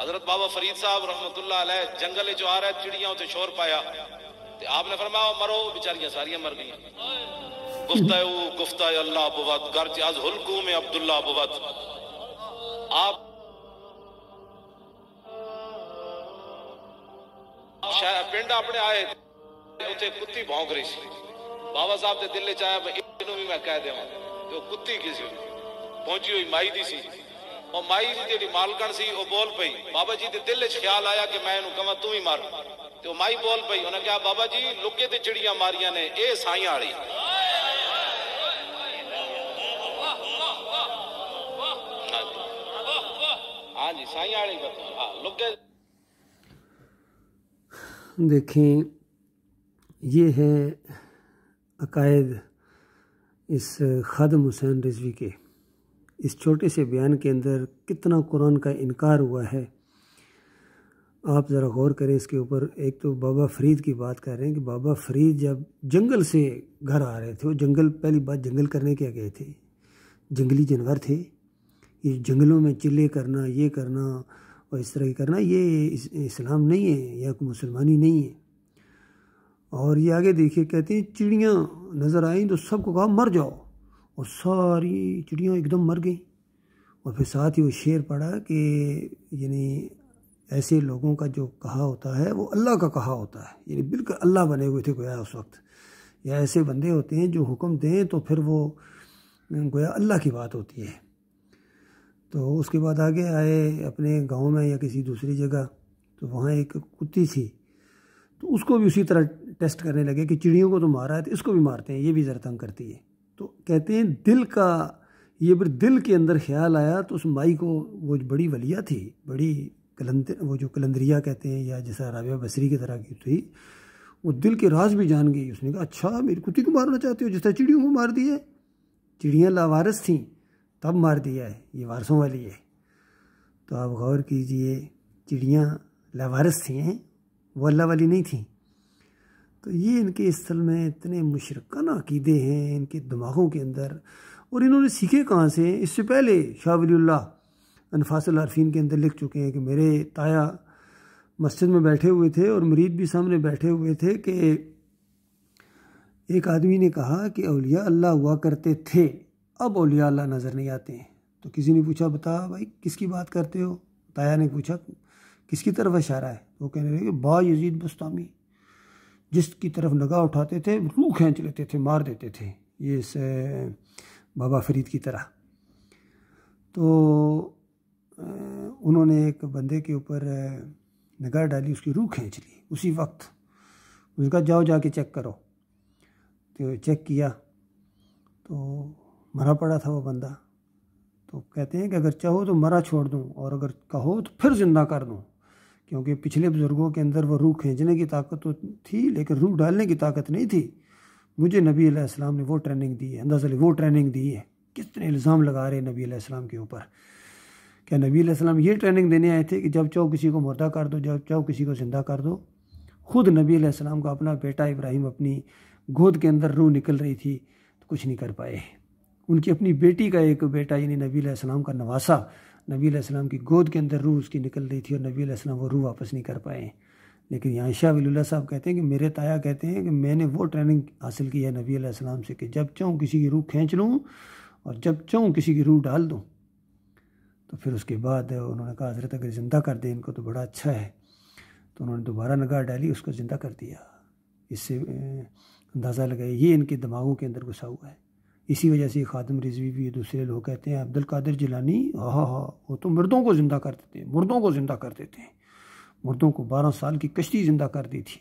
حضرت بابا فرید صاحب رحمت اللہ علیہ جنگل جو آ رہا ہے چڑیاں تے شور پایا تے آپ نے فرمایا مرو، بیچاریاں ساریاں مر گئیں. گفتہ اللہ بود گرچہ از حلقوم عبداللہ بود. آپ پنڈ اپنے آئے اتنے کتی بھونک رہی سی. بابا صاحب کے دل چاہیا انہوں بھی میں کہہ دیا تو کتی کسی پہنچی ہوئی مائی دی سی. اور مائی دی جی مالکن سی وہ بول پئی. بابا جی دے دل خیال آیا کہ میں انہوں کہاں تو ہی مار. تو مائی بول پئی، انہوں نے کہا بابا جی لکے تے چڑیاں ماریاں نے اے سائیاں آڑی. ہاں جی سائیاں آڑی لکے. دیکھیں یہ ہے عقائد اس خادم حسین رضوی کے. اس چھوٹے سے بیان کے اندر کتنا قرآن کا انکار ہوا ہے. آپ ذرا غور کریں اس کے اوپر. ایک تو بابا فرید کی بات کر رہے ہیں کہ بابا فرید جب جنگل سے گھر آ رہے تھے، وہ جنگل پہلی بات جنگل کرنے کیا گئے تھے؟ جنگلی جانور تھے. یہ جنگلوں میں چلے کرنا، یہ کرنا اور اس طرح کی کرنا، یہ اسلام نہیں ہے یا کوئی مسلمانی نہیں ہے. اور یہ آگے دیکھیے کہتے ہیں چڑیاں نظر آئیں تو سب کو کہا مر جاؤ، اور ساری چڑیاں ایک دم مر گئیں. اور پھر ساتھ ہی وہ شعر پڑھا کہ یعنی ایسے لوگوں کا جو کہا ہوتا ہے وہ اللہ کا کہا ہوتا ہے. یعنی بالکل اللہ بنے ہوئے تھے گویا اس وقت. یا ایسے بندے ہوتے ہیں جو حکم دیں تو پھر وہ گویا اللہ کی بات ہوتی ہے. تو اس کے بعد آگے آئے اپنے گاؤں میں یا کسی دوسری جگہ، تو وہاں ایک کتی تھی، تو اس کو بھی اسی طرح ٹیسٹ کرنے لگے کہ چڑیوں کو تو مارا ہے تو اس کو بھی مارتے ہیں، یہ بھی ذرا تنگ کرتی ہے. تو کہتے ہیں دل کا یہ پھر دل کے اندر خیال آیا تو اس مائی کو، وہ بڑی ولیہ تھی، بڑی وہ جو کلندریہ کہتے ہیں یا جیسا رابعہ بصری کی طرح کی تھی، وہ دل کے راز بھی جان گئی. اس نے کہا اچھا میری کتی کو مارنا چاہتے ہو جس طرح چڑیوں کو مار دیا ہے؟ چڑیاں لاوارث تھیں تب مار دیا ہے، یہ وارثوں والی ہے. تو آپ غور کیجئے چڑیاں لاوارث تھیں، وہ اللہ والی نہیں تھیں. تو یہ ان کے اصل میں اتنے مشرکانہ عقیدے ہیں ان کے دماغوں کے اندر. اور انہوں نے سیکھے کہاں سے؟ اس سے پہلے شاہ ولی اللہ انفاس العارفین کے اندر لکھ چکے ہیں کہ میرے تایا مسجد میں بیٹھے ہوئے تھے اور مرید بھی سامنے بیٹھے ہوئے تھے کہ ایک آدمی نے کہا کہ اولیاء اللہ ہوا کرتے تھے، اب اولیاء اللہ نظر نہیں آتے ہیں. تو کسی نے پوچھا بتا بھائی کس کی بات کرتے ہو؟ تایا نے پوچھا کس کی طرف اشارہ ہے؟ وہ کہنے لگے کہ با یزید بستامی، جس کی طرف نگاہ اٹھاتے تھے روح کھینچ لیتے تھے، مار دیتے تھے، یہ اس بابا فرید کی طرح. تو انہوں نے ایک بندے کے اوپر نگاہ ڈالی، اس کی روح کھینچ لی اسی وقت. اس کا جاؤ جا کے چیک کرو. تو چیک کیا تو مرا پڑا تھا وہ بندہ. تو کہتے ہیں کہ اگر چاہو تو مرا چھوڑ دوں اور اگر کہو تو پھر زندہ کر دوں، کیونکہ پچھلے بزرگوں کے اندر وہ روح کھینچنے کی طاقت تو تھی لیکن روح ڈالنے کی طاقت نہیں تھی. مجھے نبی علیہ السلام نے وہ ٹریننگ دی ہے، انداز علی وہ ٹریننگ دی ہے. کتنے الزام لگا رہے نبی علیہ السلام کے اوپر. کیا نبی علیہ السلام یہ ٹریننگ دینے آئے تھے کہ جب چاہو کسی کو مردہ کر دو، جب چاہو کسی کو زندہ کر دو؟ خود نبی علیہ السلام کا اپنا بیٹا ابراہیم اپنی گود کے اندر روح نکل رہی تھی تو کچھ نہیں کر پائے. ان کی اپنی بیٹی کا ایک بیٹا یعنی نبی علیہ السلام کا نواسا، نبی علیہ السلام کی گود کے اندر روح اس کی نکل رہی تھی اور نبی علیہ السلام وہ روح واپس نہیں کر پائے. لیکن یہاں شاہ ولی اللہ صاحب کہتے ہیں کہ میرے تایا کہتے ہیں کہ میں نے وہ ٹریننگ حاصل کی ہے نبی علیہ السلام سے کہ جب چاہوں کسی کی روح کھینچ لوں اور جب چاہوں کسی کی روح ڈال دوں. تو پھر اس کے بعد انہوں نے کہا حضرت اگر زندہ کر دیں ان کو تو بڑا اچھا ہے. تو انہوں نے دوبارہ نگاہ ڈالی، اس کو زندہ کر دیا. اس سے اندازہ لگائے یہ ان کے دماغوں کے اندر گھسا ہوا ہے. اسی وجہ سے خادم رضوی بھی دوسرے لوگ کہتے ہیں عبد القادر جیلانی وہ تو مردوں کو زندہ کر دیتے ہیں، مردوں کو زندہ کر دیتے ہیں، مردوں کو 12 سال کی کشتی زندہ کر دی تھی.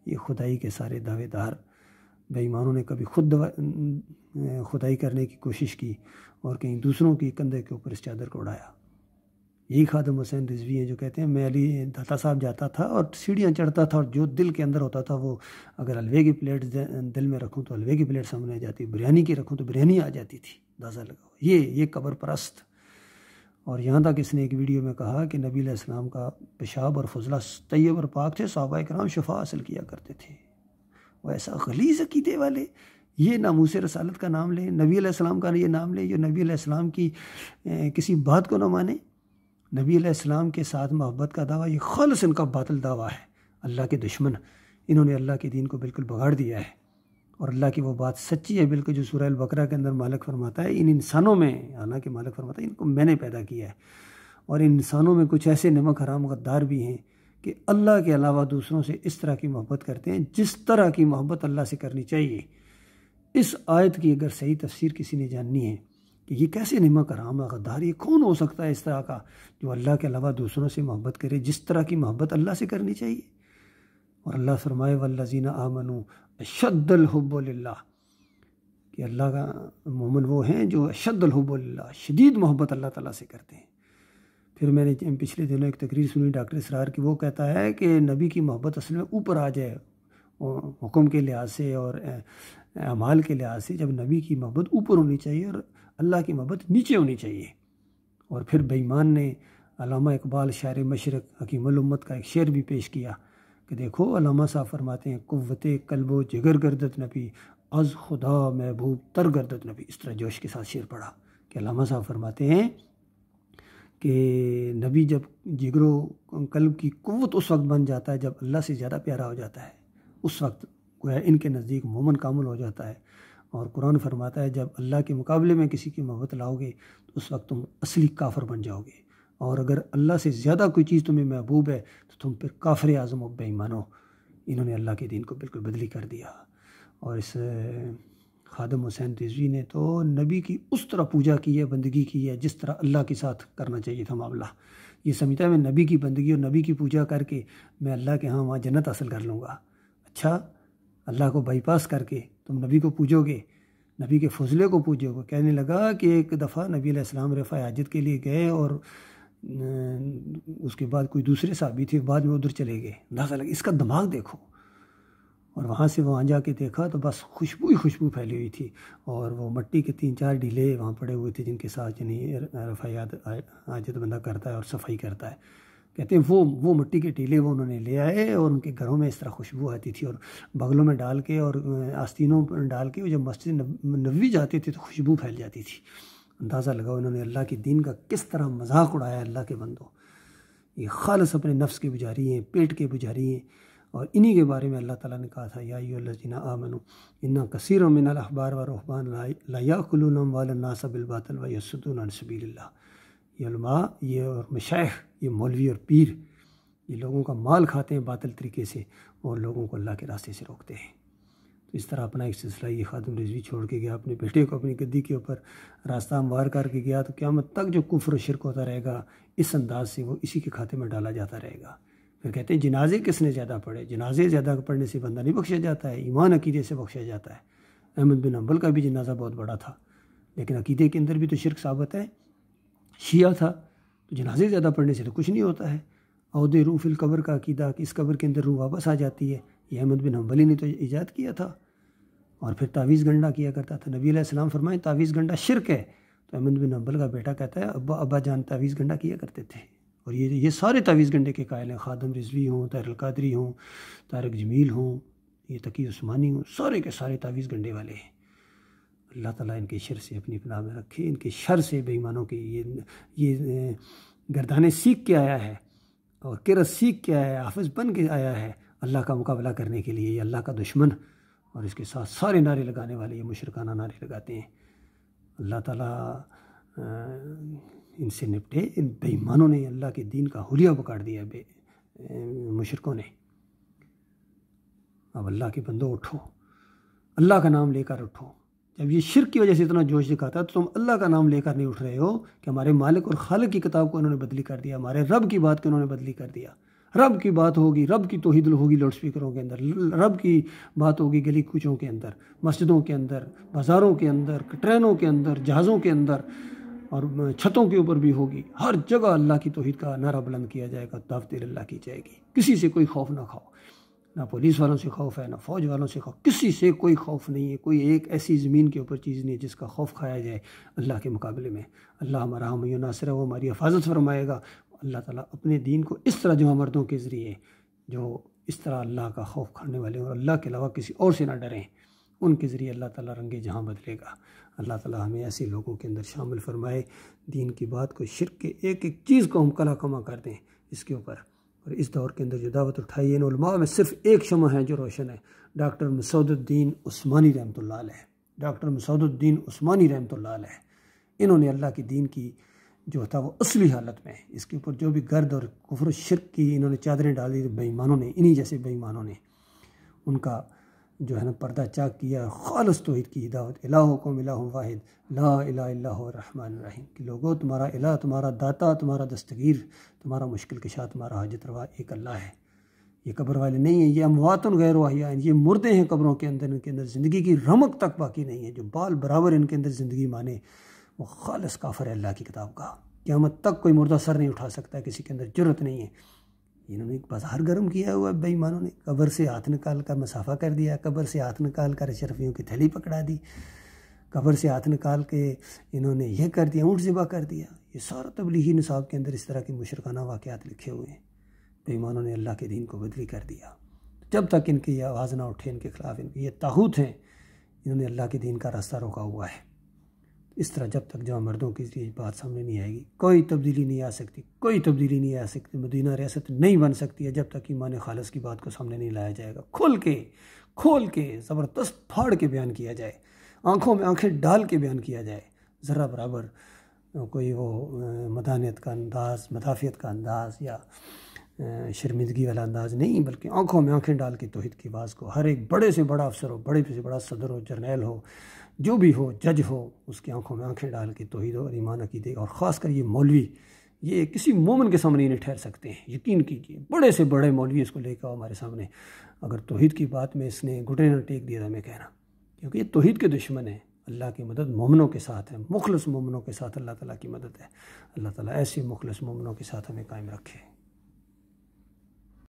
یہ خدائی کے سارے دعوے دار بے ایمانوں نے کبھی خود خدائی کرنے کی کوشش کی اور کہیں دوسروں کی کندھے کے اوپر اس چادر کو اڑایا. یہی خادم حسین رضوی ہیں جو کہتے ہیں میں علی داتا صاحب جاتا تھا اور سیڑھیاں چڑھتا تھا اور جو دل کے اندر ہوتا تھا وہ اگر حلوے کی پلیٹ دل میں رکھوں تو حلوے کی پلیٹ سامنے آ جاتی، بریانی کی رکھوں تو بریانی آ جاتی تھی. اندازہ لگاؤ یہ قبر پرست. اور یہاں تک اس نے ایک ویڈیو میں کہا کہ نبی علیہ السلام کا پیشاب اور فضلہ طیب اور پاک تھے، صحابہ کرام شفا حاصل کیا کرتے تھے. وہ ایسا غلیظ عقیدے والے یہ ناموس رسالت کا نام لیں، نبی علیہ السلام کا یہ نام لیں جو نبی علیہ السلام کی کسی بات کو نہ مانے. نبی علیہ السلام کے ساتھ محبت کا دعویٰ یہ خالص ان کا باطل دعویٰ ہے۔ اللہ کے دشمن، انہوں نے اللہ کے دین کو بالکل بگاڑ دیا ہے، اور اللہ کی وہ بات سچی ہے بالکل جو سورہ البقرہ کے اندر مالک فرماتا ہے، ان انسانوں میں، حالانکہ مالک فرماتا ہے ان کو میں نے پیدا کیا ہے، اور ان انسانوں میں کچھ ایسے نمک حرام غدار بھی ہیں کہ اللہ کے علاوہ دوسروں سے اس طرح کی محبت کرتے ہیں جس طرح کی محبت اللہ سے کرنی چاہیے۔ اس آیت کی اگر صحیح تفسیر کسی نے جاننی ہے کہ یہ کیسے نمک حرام غدار، یہ کون ہو سکتا ہے اس طرح کا جو اللہ کے علاوہ دوسروں سے محبت کرے جس طرح کی محبت اللہ سے کرنی چاہیے؟ اور اللہ فرمائے والذین آمنوا اشد الحب للہ، کہ اللہ کا مومن وہ ہیں جو اشد الحب للہ، شدید محبت اللہ تعالیٰ سے کرتے ہیں۔ پھر میں نے پچھلے دنوں ایک تقریر سنی ڈاکٹر اسرار کی، وہ کہتا ہے کہ نبی کی محبت اصل میں اوپر آ جائے حکم کے لحاظ سے اور اعمال کے لحاظ سے، جب نبی کی محبت اوپر ہونی چاہیے اور اللہ کی محبت نیچے ہونی چاہیے۔ اور پھر بے ایمان نے علامہ اقبال شاعر مشرق حکیم الامت کا ایک شعر بھی پیش کیا کہ دیکھو علامہ صاحب فرماتے ہیں قوت قلب و جگر گردت نبی از خدا محبوب تر گردت نبی، اس طرح جوش کے ساتھ شعر پڑھا کہ علامہ صاحب فرماتے ہیں کہ نبی جب جگر و قلب کی قوت اس وقت بن جاتا ہے جب اللہ سے زیادہ پیارا ہو جاتا ہے، اس وقت گویا ان کے نزدیک مومن کامل ہو جاتا ہے۔ اور قرآن فرماتا ہے جب اللہ کے مقابلے میں کسی کی محبت لاؤ گے تو اس وقت تم اصلی کافر بن جاؤ گے، اور اگر اللہ سے زیادہ کوئی چیز تمہیں محبوب ہے تو تم پھر کافر اعظم و بے ایمان ہو۔ انہوں نے اللہ کے دین کو بالکل بدلی کر دیا۔ اور اس خادم حسین رضوی نے تو نبی کی اس طرح پوجا کی ہے، بندگی کی ہے جس طرح اللہ کے ساتھ کرنا چاہیے تھا معاملہ۔ یہ سمجھتا ہے میں نبی کی بندگی اور نبی کی پوجا کر کے میں اللہ کے ہاں وہاں جنت حاصل کر لوں گا۔ اچھا، اللہ کو بائی پاس کر کے تم نبی کو پوجو گے، نبی کے فضلے کو پوجو گے۔ کہنے لگا کہ ایک دفعہ نبی علیہ السلام رفع حاجت کے لیے گئے اور اس کے بعد کوئی دوسرے صحابی تھے، بعد میں ادھر چلے گئے، اندازہ لگا اس کا دماغ دیکھو، اور وہاں سے وہاں جا کے دیکھا تو بس خوشبو ہی خوشبو پھیلی ہوئی تھی، اور وہ مٹی کے 3-4 ڈھیلے وہاں پڑے ہوئے تھے جن کے ساتھ یعنی رفع حاجت بندہ کرتا ہے اور صفائی کرتا ہے۔ کہتے ہیں وہ مٹی کے ٹیلے وہ انہوں نے لے آئے اور ان کے گھروں میں اس طرح خوشبو آتی تھی، اور بغلوں میں ڈال کے اور آستینوں پر ڈال کے جب مسجد نبوی جاتے تھے تو خوشبو پھیل جاتی تھی۔ اندازہ لگاؤ انہوں نے اللہ کے دین کا کس طرح مذاق اڑایا۔ اللہ کے بندوں، یہ خالص اپنے نفس کے پجاری ہیں، پیٹ کے پجاری ہیں، اور انہی کے بارے میں اللہ تعالیٰ نے کہا تھا یا ایھا الذین آمنوا ان کثیر من الاحبار والرہبان لا یاکلون اموال الناس بالباطل ویصدون عن سبیل اللہ۔ یہ علماء، یہ اور مشائخ، یہ مولوی اور پیر، یہ لوگوں کا مال کھاتے ہیں باطل طریقے سے اور لوگوں کو اللہ کے راستے سے روکتے ہیں۔ تو اس طرح اپنا ایک سلسلہ یہ خادم رضوی چھوڑ کے گیا، اپنے بیٹے کو اپنی گدی کے اوپر راستہ ہموار کر کے گیا، تو قیامت تک جو کفر و شرک ہوتا رہے گا اس انداز سے وہ اسی کے کھاتے میں ڈالا جاتا رہے گا۔ پھر کہتے ہیں جنازے کس نے زیادہ پڑھے؟ جنازے زیادہ پڑھنے سے بندہ نہیں بخشا جاتا ہے، ایمان عقیدے سے بخشا جاتا ہے۔ احمد بن حنبل کا بھی جنازہ بہت بڑا تھا، لیکن عقیدے کے اندر بھی تو شرک ثابت ہے۔ شیعہ تھا تو جنازے زیادہ پڑھنے سے تو کچھ نہیں ہوتا ہے۔ عود روح فی القبر کا عقیدہ کہ اس قبر کے اندر روح واپس آ جاتی ہے، یہ احمد بن حنبل نے تو ایجاد کیا تھا۔ اور پھر تعویذ گنڈا کیا کرتا تھا۔ نبی علیہ السلام فرمائے تعویذ گنڈا شرک ہے، تو احمد بن حنبل کا بیٹا کہتا ہے ابا جان تعویذ گنڈا کیا کرتے تھے، اور یہ سارے تعویذ گنڈے کے قائل ہیں۔ خادم رضوی ہوں، طاہر القادری ہوں، طارق جمیل ہوں، یہ تقی عثمانی ہوں، سارے کے سارے تعویذ گنڈے والے ہیں۔ اللہ تعالیٰ ان کے شر سے اپنی پناہ میں رکھے، ان کے شر سے بے ایمانوں کے یہ گردانے سیکھ کے آیا ہے اور کرت سیکھ کے آیا ہے، حافظ بن کے آیا ہے اللہ کا مقابلہ کرنے کے لیے۔ یہ اللہ کا دشمن اور اس کے ساتھ سارے نعرے لگانے والے یہ مشرکانہ نعرے لگاتے ہیں۔ اللہ تعالیٰ ان سے نپٹے۔ ان بے ایمانوں نے اللہ کے دین کا حلیہ پکاڑ دیا، مشرکوں نے۔ اب اللہ کے بندوں اٹھو، اللہ کا نام لے کر اٹھو۔ جب یہ شرک کی وجہ سے اتنا جوش دکھاتا ہے تو تم اللہ کا نام لے کر نہیں اٹھ رہے ہو کہ ہمارے مالک اور خالق کی کتاب کو انہوں نے بدلی کر دیا، ہمارے رب کی بات کو انہوں نے بدلی کر دیا۔ رب کی بات ہوگی، رب کی توحید ہوگی لاؤڈ سپیکروں کے اندر، رب کی بات ہوگی گلی کوچوں کے اندر، مسجدوں کے اندر، بازاروں کے اندر، ٹرینوں کے اندر، جہازوں کے اندر، اور چھتوں کے اوپر بھی ہوگی۔ ہر جگہ اللہ کی توحید کا نعرہ بلند کیا جائے گا، دعوت اللہ کی جائے گی۔ کسی سے کوئی خوف نہ کھاؤ، نہ پولیس والوں سے خوف ہے، نہ فوج والوں سے خوف، کسی سے کوئی خوف نہیں ہے۔ کوئی ایک ایسی زمین کے اوپر چیز نہیں ہے جس کا خوف کھایا جائے اللہ کے مقابلے میں۔ اللہ ہمارا حامی و ناصر ہے، وہ ہماری حفاظت فرمائے گا۔ اللہ تعالیٰ اپنے دین کو اس طرح جوان مردوں کے ذریعے جو اس طرح اللہ کا خوف کھانے والے اور اللہ کے علاوہ کسی اور سے نہ ڈریں، ان کے ذریعے اللہ تعالیٰ رنگ جہاں بدلے گا۔ اللہ تعالیٰ ہمیں ایسے لوگوں کے اندر شامل فرمائے، دین کی بات کو، شرک کے ایک ایک چیز کو ہم کلا کما کر دیں اس کے اوپر۔ اور اس دور کے اندر جو دعوت اٹھائی ہے ان علماء میں صرف ایک شمع ہے جو روشن ہے، ڈاکٹر مسعود الدین عثمانی رحمۃ اللہ علیہ، ڈاکٹر مسعود الدین عثمانی رحمۃ اللہ علیہ۔ انہوں نے اللہ کے دین کی جو تھا وہ اصلی حالت میں، اس کے اوپر جو بھی گرد اور کفر و شرک کی انہوں نے چادریں ڈالی، بے ایمانوں نے، انہی جیسے بے ایمانوں نے ان کا جو ہے نا پردہ چاک کیا، خالص توحید کی دعوت، الہکم الہ واحد لا الہ الا هو الرحمن الرحیم، کہ لوگوں تمہارا الہ، تمہارا داتا، تمہارا دستگیر، تمہارا مشکل کشا، تمہارا حاجت روا ایک اللہ ہے۔ یہ قبر والے نہیں ہیں، یہ اموات غیر احیاء ہیں، یہ مردے ہیں قبروں کے اندر، ان کے اندر زندگی کی رمق تک باقی نہیں ہے۔ جو بال برابر ان کے اندر زندگی مانے وہ خالص کافر ہے اللہ کی کتاب کا، قیامت تک کوئی مردہ سر نہیں اٹھا سکتا، کسی کے اندر جرت نہیں ہے۔ انہوں نے ایک بازار گرم کیا ہوا ہے بے ایمانوں نے، قبر سے ہاتھ نکال کر مسافہ کر دیا، قبر سے ہاتھ نکال کر اشرفیوں کی تھیلی پکڑا دی، قبر سے ہاتھ نکال کے انہوں نے یہ کر دیا، اونٹ ذبح کر دیا۔ یہ سارا تبلیغی نصاب کے اندر اس طرح کے مشرکانہ واقعات لکھے ہوئے ہیں۔ بے ایمانوں نے اللہ کے دین کو بدلی کر دیا۔ جب تک ان کی یہ آواز نہ اٹھے، ان کے خلاف، ان کے یہ طاغوت ہیں، انہوں نے اللہ کے دین کا راستہ روکا ہوا ہے۔ اس طرح جب تک جہاں مردوں کی یہ بات سامنے نہیں آئے گی، کوئی تبدیلی نہیں آ سکتی، کوئی تبدیلی نہیں آ سکتی، مدینہ ریاست نہیں بن سکتی ہے جب تک ایمان خالص کی بات کو سامنے نہیں لایا جائے گا، کھول کے زبردست پھاڑ کے بیان کیا جائے، آنکھوں میں آنکھیں ڈال کے بیان کیا جائے، ذرا برابر کوئی وہ مدانیت کا انداز، مدافعت کا انداز یا شرمندگی والا انداز نہیں، بلکہ آنکھوں میں آنکھیں ڈال کے توحید کی آواز کو، ہر ایک بڑے سے بڑا افسر ہو، بڑے سے بڑا صدر ہو، جرنیل ہو، جو بھی ہو، جج ہو، اس کی آنکھوں میں آنکھیں ڈال کے توحید اور ایمان عقیدے، اور خاص کر یہ مولوی، یہ کسی مومن کے سامنے نہیں ٹھہر سکتے ہیں، یقین کیجیے، بڑے سے بڑے مولوی اس کو لے کے آؤ ہمارے سامنے، اگر توحید کی بات میں اس نے گھٹنے نہ ٹیک دیا تھا میں کہنا، کیونکہ یہ توحید کے دشمن ہیں۔ اللہ کی مدد مومنوں کے ساتھ ہے، مخلص مومنوں کے ساتھ اللہ تعالیٰ کی مدد ہے۔ اللہ تعالیٰ ایسے مخلص مومنوں کے ساتھ ہمیں قائم رکھے۔